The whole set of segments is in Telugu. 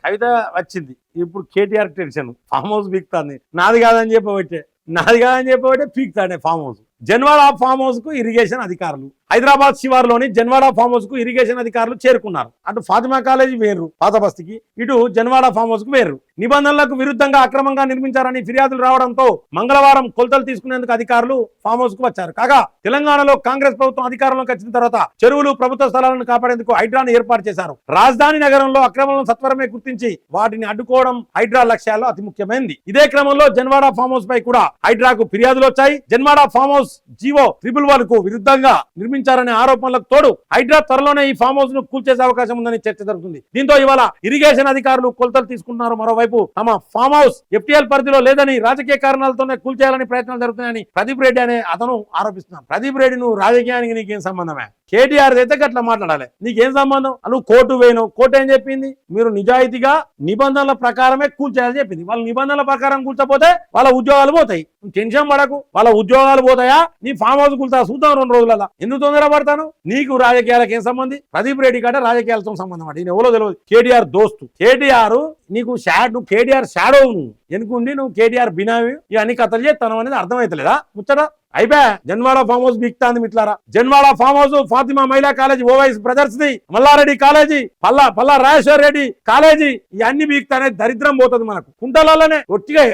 కవిత వచ్చింది, ఇప్పుడు కేటీఆర్ టెన్షన్, ఫామ్ హౌస్ పీక్తాంది. నాది కాదని చెప్పబట్టే పీక్తాడే farm house. Janwada farm house కు ఇరిగేషన్ అధికారులు, హైదరాబాద్ శివార్లోని జన్వాడ ఫామ్ హౌస్ కు ఇరిగేషన్ అధికారులు చేరుకున్నారు. అటు ఫాతిమా కాలేజీ వేర్రు పాత బస్తీకి, ఇటు జన్వాడ ఫామ్ హౌస్ కు వేర్రు. నిబంధనలకు విరుద్ధంగా అక్రమంగా నిర్మించారని ఫిర్యాదులు రావడంతో మంగళవారం కొలతలు తీసుకునేందుకు అధికారులు ఫామ్ హౌస్ కు వచ్చారు. కాగా తెలంగాణలో కాంగ్రెస్ ప్రభుత్వం అధికారంలోకి వచ్చిన తర్వాత చెరువులు, ప్రభుత్వ స్థలాలను కాపాడేందుకు హైడ్రాను ఏర్పాటు చేశారు. రాజధాని నగరంలో అక్రమాలను సత్వరమే గుర్తించి వాటిని అడ్డుకోవడం హైడ్రా లక్ష్యాల్లో అతి ముఖ్యమైనది. ఇదే క్రమంలో జన్వాడ ఫామ్ హౌస్ పై కూడా హైడ్రాకు ఫిర్యాదులు వచ్చాయి. జన్వాడ ఫామ్ హౌస్ జీవో 111 కు విరుద్ధంగా నిర్మించారనే ఆరోపణలకు తోడు హైడ్రా త్వరలోనే ఈ ఫామ్ హౌస్ ను కూల్చేసే అవకాశం ఉందని చర్చ జరుగుతుంది. దీంతో ఇవాళ ఇరిగేషన్ అధికారులు కొలతలు తీసుకుంటున్నారు. మరోవైపు తమ ఫామ్ హౌస్ ఎఫ్టీఎల్ పరిధిలో లేదని, రాజకీయ కారణాలతోనే కూల్చేయాలని ప్రయత్నాలు జరుగుతున్నాయని ప్రదీప్ రెడ్డి అనే అతను ఆరోపిస్తున్నాడు. ప్రదీప్ రెడ్డి, నువ్వు రాజకీయానికి నీకేం సంబంధమే? కేటీఆర్ అయితే గట్లా మాట్లాడాలి, నీకేం సంబంధం? నువ్వు కోర్టు పోయినావు, కోర్టు ఏం చెప్పింది? మీరు నిజాయితీగా నిబంధనల ప్రకారమే కూల్చేయాలని చెప్పింది. వాళ్ళ నిబంధనల ప్రకారం కూల్చపోతే వాళ్ళ ఉద్యోగాలు పోతాయి. టెన్షన్ పడకు, వాళ్ళ ఉద్యోగాలు పోతాయా, నీ ఫామ్ హౌస్ కూల్తా చూద్దాం 2 రోజులలో. ఎందుకు తొందర పడతాను? నీకు రాజకీయాలకు ఏం సంబంధం? ప్రదీప్ రెడ్డి కంటే రాజకీయాలతో సంబంధం అంటే ఈయన ఎవరో తెలియదు. కేటీఆర్ దోస్తు, కేటీఆర్ నీకు నువ్వు కేటీఆర్ షాడో, నువ్వు ఎనుకుండి నువ్వు కేటీఆర్ బినామీ ఇవన్నీ కథలు చేస్తాను అనేది అర్థమవుతలేదా ముచ్చట? అయిపోయా, జన్వాడ ఫామ్ హౌస్ బిక్తాంది మిట్లారా. Janwada farm house, Fatima Mahila college, Owais brothers ది, మల్లారెడ్డి కాలేజీ, పల్లా రాజేశ్వర రెడ్డి కాలేజీ, ఇవన్నీ బిక్తానే దరిద్రం పోతుంది మనకు. కుంటలలోనే ఒట్టిగా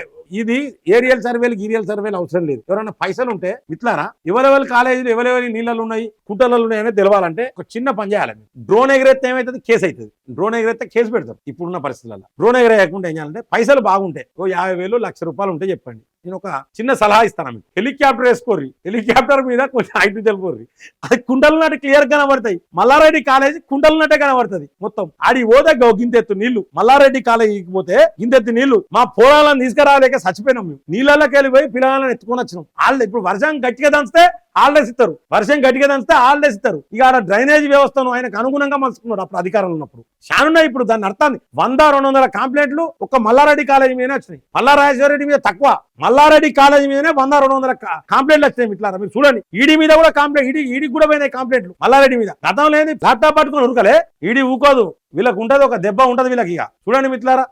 ఇది ఏరియల్ సర్వేలు అవసరం లేదు. ఎవరైనా పైసలు ఉంటే మిట్లారా, ఎవరెవరి కాలేజీలు ఎవరెవరి నీళ్ళలు ఉన్నాయి, కుంటలలో ఉన్నాయని తెలవాలంటే ఒక చిన్న పని చేయాలి. డ్రోన్ ఎగరేస్తే ఏమవుతుంది? కేసు అవుతుంది. డ్రోన్ ఎగరేస్తే కేసు పెడతారు. ఇప్పుడున్న పరిస్థితులలో డ్రోన్ ఎగరేయకుండా ఏం చేయాలంటే, పైసలు బాగుంటే ఓ 50,000 1,00,000 ఉంటే చెప్పండి, నేను ఒక చిన్న సలహా ఇస్తాను మీకు. హెలికాప్టర్ వేసుకోర్రి, హెలికాప్టర్ మీద కొంచెం హైట్ తెలుకోర్రి, అది కుండలు నాటి క్లియర్ కనబడతాయి. మల్లారెడ్డి కాలేజీ కుండలు నట్టే కనబడుతుంది మొత్తం. ఆడి పోతే గింతెత్తు నీళ్లు, మల్లారెడ్డి కాలేజీకి పోతే గింతెత్తు నీళ్లు. మా పోరాలను తీసుకురాలేక చచ్చిపోయినాం మేము. నీళ్ళకి వెళ్ళిపోయి పిల్లలను ఎత్తుకొని వచ్చినాం. వాళ్ళు ఇప్పుడు వర్షం గట్టిగా దంచితే హాలిడేస్ ఇస్తారు, వర్షం గట్టిగా దంచితే హాలిడేస్ ఇస్తారు. ఇక ఆడ డ్రైనేజ్ వ్యవస్థను ఆయనకు అనుగుణంగా మలుచుకున్నాడు అప్పుడు అధికారంలో ఉన్నప్పుడు. శానున్నాయి ఇప్పుడు దాన్ని అర్థాన్ని 100-200 కంప్లైంట్లు ఒక్క మల్లారెడ్డి కాలేజీ మీదనే వచ్చినాయి. మల్లా రాజేశ్వర రెడ్డి మీద తక్కువ, మల్లారెడ్డి కాలేజీ మీదనే 100-200 కంప్లైంట్లు వచ్చినాయి. ఇట్లా మీరు చూడండి, ఈడీ మీద కూడా కంప్లైంట్, ఈడీకి కూడా పోయినాయి కంప్లైంట్లు మల్లారెడ్డి మీద. గతం లేని ల్యాప్టాప్ పట్టుకుని ఉరకలే, ఈడీ ఊకోదు. వీళ్ళకి ఉంటది, ఒక దెబ్బ ఉంటది వీళ్ళకి. ఇక చూడండి మిట్లారా.